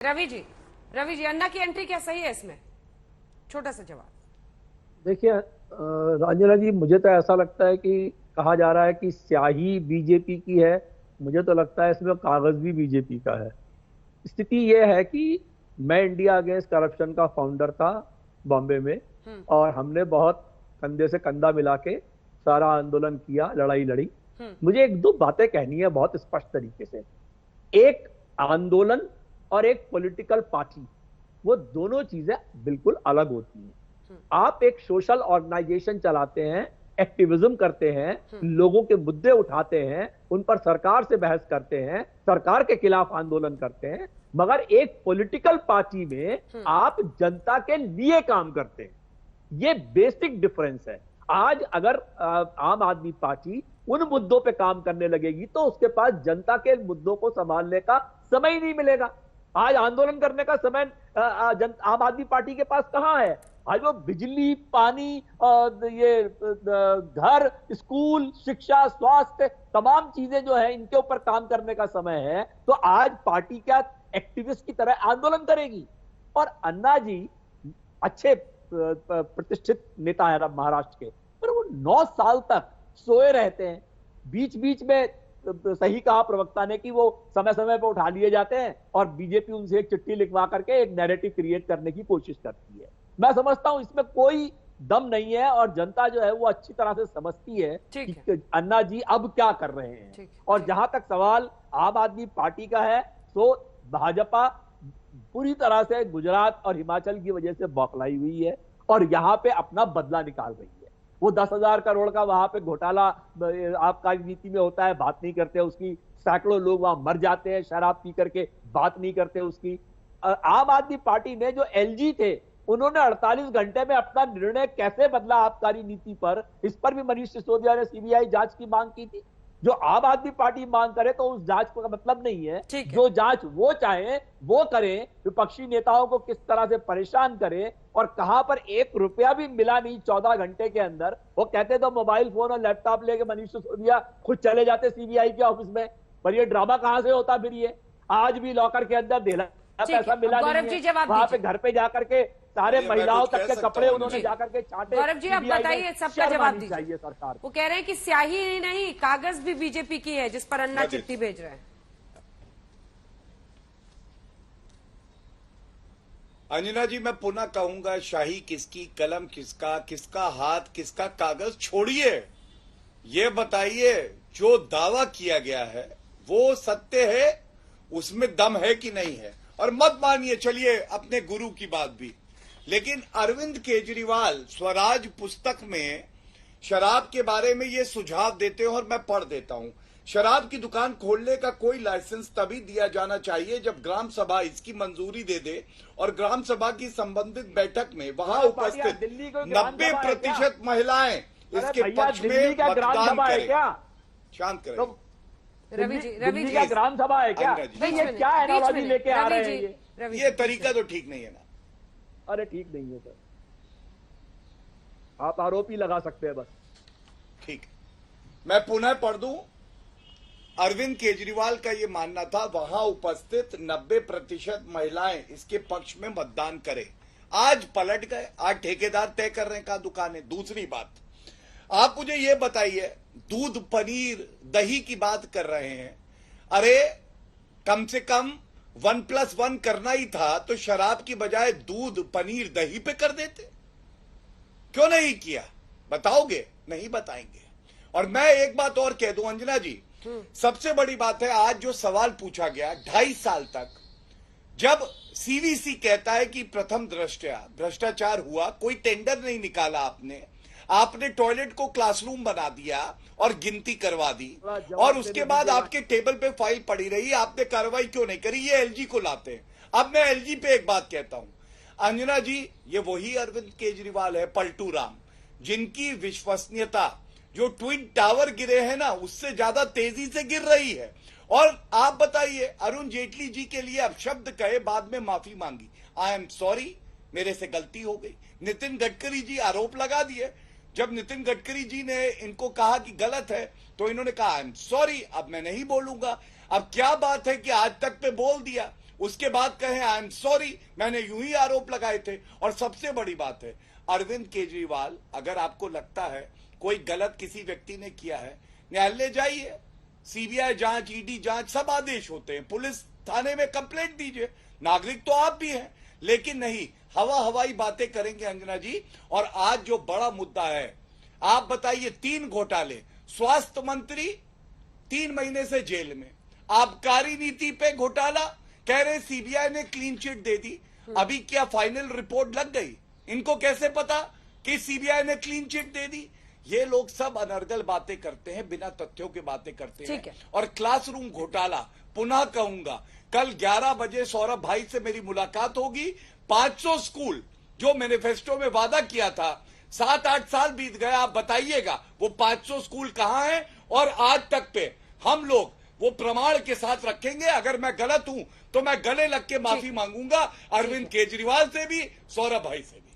रवि जी, अन्ना की एंट्री क्या सही है इसमें? छोटा सा जवाब। देखिए रंजना जी, मुझे तो ऐसा लगता है कि कहा जा रहा है कि स्याही बीजेपी की है। मुझे तो लगता है इसमें कागज भी बीजेपी का है। स्थिति यह है कि मैं इंडिया अगेंस्ट करप्शन का फाउंडर था बॉम्बे में, हम्म। और हमने बहुत कंधे से कंधा मिला के सारा आंदोलन किया, लड़ाई लड़ी। मुझे एक दो बातें कहनी है बहुत स्पष्ट तरीके से। एक आंदोलन और एक पॉलिटिकल पार्टी, वो दोनों चीजें बिल्कुल अलग होती हैं। आप एक सोशल ऑर्गेनाइजेशन चलाते हैं, एक्टिविज्म करते हैं, लोगों के मुद्दे उठाते हैं, उन पर सरकार से बहस करते हैं, सरकार के खिलाफ आंदोलन करते हैं। मगर एक पॉलिटिकल पार्टी में आप जनता के लिए काम करते हैं। ये बेसिक डिफरेंस है। आज अगर आम आदमी पार्टी उन मुद्दों पे काम करने लगेगी तो उसके पास जनता के मुद्दों को संभालने का समय ही नहीं मिलेगा। आज आंदोलन करने का समय आम आदमी पार्टी के पास कहां है? आज वो बिजली, पानी, ये घर, स्कूल, शिक्षा, स्वास्थ्य, तमाम चीजें जो है इनके ऊपर काम करने का समय है। तो आज पार्टी क्या एक्टिविस्ट की तरह आंदोलन करेगी? और अन्ना जी अच्छे प्रतिष्ठित नेता है महाराष्ट्र के, पर वो 9 साल तक सोए रहते हैं। बीच बीच में सही कहा प्रवक्ता ने कि वो समय समय पर उठा लिए जाते हैं और बीजेपी उनसे एक चिट्ठी लिखवा करके एक नैरेटिव क्रिएट करने की कोशिश करती है। मैं समझता हूं इसमें कोई दम नहीं है, और जनता जो है वो अच्छी तरह से समझती है कि अन्ना जी अब क्या कर रहे हैं। और जहां तक सवाल आम आदमी पार्टी का है, तो भाजपा पूरी तरह से गुजरात और हिमाचल की वजह से बौखलाई हुई है और यहां पे अपना बदला निकाल रही है। वो 10,000 करोड़ का वहां पे घोटाला आबकारी नीति में होता है, बात नहीं करते उसकी। सैकड़ों लोग वहां मर जाते हैं शराब पी करके, बात नहीं करते उसकी। आम आदमी पार्टी ने जो एलजी थे, उन्होंने 48 घंटे में अपना निर्णय कैसे बदला आबकारी नीति पर, इस पर भी मनीष सिसोदिया ने सीबीआई जांच की मांग की थी। जो आम आदमी पार्टी मांग करे तो उस जांच का मतलब नहीं है। जो जांच वो चाहे वो करें। विपक्षी नेताओं को किस तरह से परेशान करे, और कहां पर 1 रुपया भी मिला नहीं 14 घंटे के अंदर। वो कहते तो मोबाइल फोन और लैपटॉप लेके मनीष सिसोदिया खुद चले जाते सीबीआई के ऑफिस में, पर ये ड्रामा कहां से होता फिर? ये आज भी लॉकर के अंदर ढेला पैसा मिला नहीं है। वहां पे घर पे जाकर के सारे महिलाओं तक के कपड़े उन्होंने जाकर के छांटे। गौरव जी, आप बताइए, सबका जवाब दीजिए सरकार। वो कह रहे हैं कि स्याही ही नहीं, कागज भी बीजेपी की है जिस पर अन्ना चिट्ठी भेज रहे हैं। अंजना जी, मैं पुनः कहूंगा, शाही किसकी, कलम किसका, किसका हाथ, किसका कागज छोड़िए। ये बताइए जो दावा किया गया है वो सत्य है, उसमें दम है कि नहीं है। और मत मानिए, चलिए अपने गुरु की बात भी, लेकिन अरविंद केजरीवाल स्वराज पुस्तक में शराब के बारे में ये सुझाव देते हैं और मैं पढ़ देता हूं। शराब की दुकान खोलने का कोई लाइसेंस तभी दिया जाना चाहिए जब ग्राम सभा इसकी मंजूरी दे दे, और ग्राम सभा की संबंधित बैठक में वहां उपस्थित 90% महिलाएं इसके पक्ष में मतदान करें। शांत करें। रवि जी का ग्राम सभा है क्या? ये क्या एनालॉजी लेके आ रहे हैं? ये तरीका तो ठीक नहीं है ना। अरे ठीक नहीं है सर, आप आरोपी लगा सकते हैं बस। ठीक, मैं पुनः पढ़ दूं। अरविंद केजरीवाल का यह मानना था वहां उपस्थित 90% महिलाएं इसके पक्ष में मतदान करें। आज पलट गए, आज ठेकेदार तय कर रहे हैं कहां दुकान है। दूसरी बात, आप मुझे यह बताइए, दूध, पनीर, दही की बात कर रहे हैं। अरे कम से कम 1+1 करना ही था तो शराब की बजाय दूध, पनीर, दही पे कर देते। क्यों नहीं किया? बताओगे? नहीं बताएंगे। और मैं एक बात और कह दूं अंजना जी, सबसे बड़ी बात है आज जो सवाल पूछा गया, 2.5 साल तक जब सीवीसी कहता है कि प्रथम दृष्टया भ्रष्टाचार हुआ, कोई टेंडर नहीं निकाला आपने टॉयलेट को क्लासरूम बना दिया और गिनती करवा दी, और उसके बाद आपके टेबल पे फाइल पड़ी रही, आपने कार्रवाई क्यों नहीं करी? ये एलजी को लाते हैं। अब मैं एलजी पे एक बात कहता हूं अंजना जी, ये वही अरविंद केजरीवाल है, पलटू राम, जिनकी विश्वसनीयता जो ट्विन टावर गिरे हैं ना, उससे ज्यादा तेजी से गिर रही है। और आप बताइए, अरुण जेटली जी के लिए अपशब्द कहे, बाद में माफी मांगी, आई एम सॉरी, मेरे से गलती हो गई। नितिन गडकरी जी आरोप लगा दिए, जब नितिन गडकरी जी ने इनको कहा कि गलत है तो इन्होंने कहा आई एम सॉरी, अब मैं नहीं बोलूंगा। अब क्या बात है कि आज तक पे बोल दिया। उसके बाद कहें आई एम सॉरी, मैंने यूं ही आरोप लगाए थे। और सबसे बड़ी बात है, अरविंद केजरीवाल, अगर आपको लगता है कोई गलत किसी व्यक्ति ने किया है, न्यायालय जाइए, सीबीआई जांच, ईडी जांच, सब आदेश होते हैं, पुलिस थाने में कंप्लेंट दीजिए, नागरिक तो आप भी हैं। लेकिन नहीं, हवाई बातें करेंगे अंजना जी। और आज जो बड़ा मुद्दा है, आप बताइए, 3 घोटाले, स्वास्थ्य मंत्री 3 महीने से जेल में, आबकारी नीति पे घोटाला, कह रहे सीबीआई ने क्लीन चिट दे दी। अभी क्या फाइनल रिपोर्ट लग गई? इनको कैसे पता कि सीबीआई ने क्लीन चिट दे दी? ये लोग सब अनर्गल बातें करते हैं, बिना तथ्यों की बातें करते हैं। और क्लासरूम घोटाला, पुनः कहूंगा, कल 11 बजे सौरभ भाई से मेरी मुलाकात होगी। 500 स्कूल जो मैनिफेस्टो में वादा किया था, 7-8 साल बीत गए, आप बताइएगा वो 500 स्कूल कहां हैं? और आज तक पे हम लोग वो प्रमाण के साथ रखेंगे। अगर मैं गलत हूं तो मैं गले लग के माफी मांगूंगा, अरविंद केजरीवाल से भी, सौरभ भाई से भी।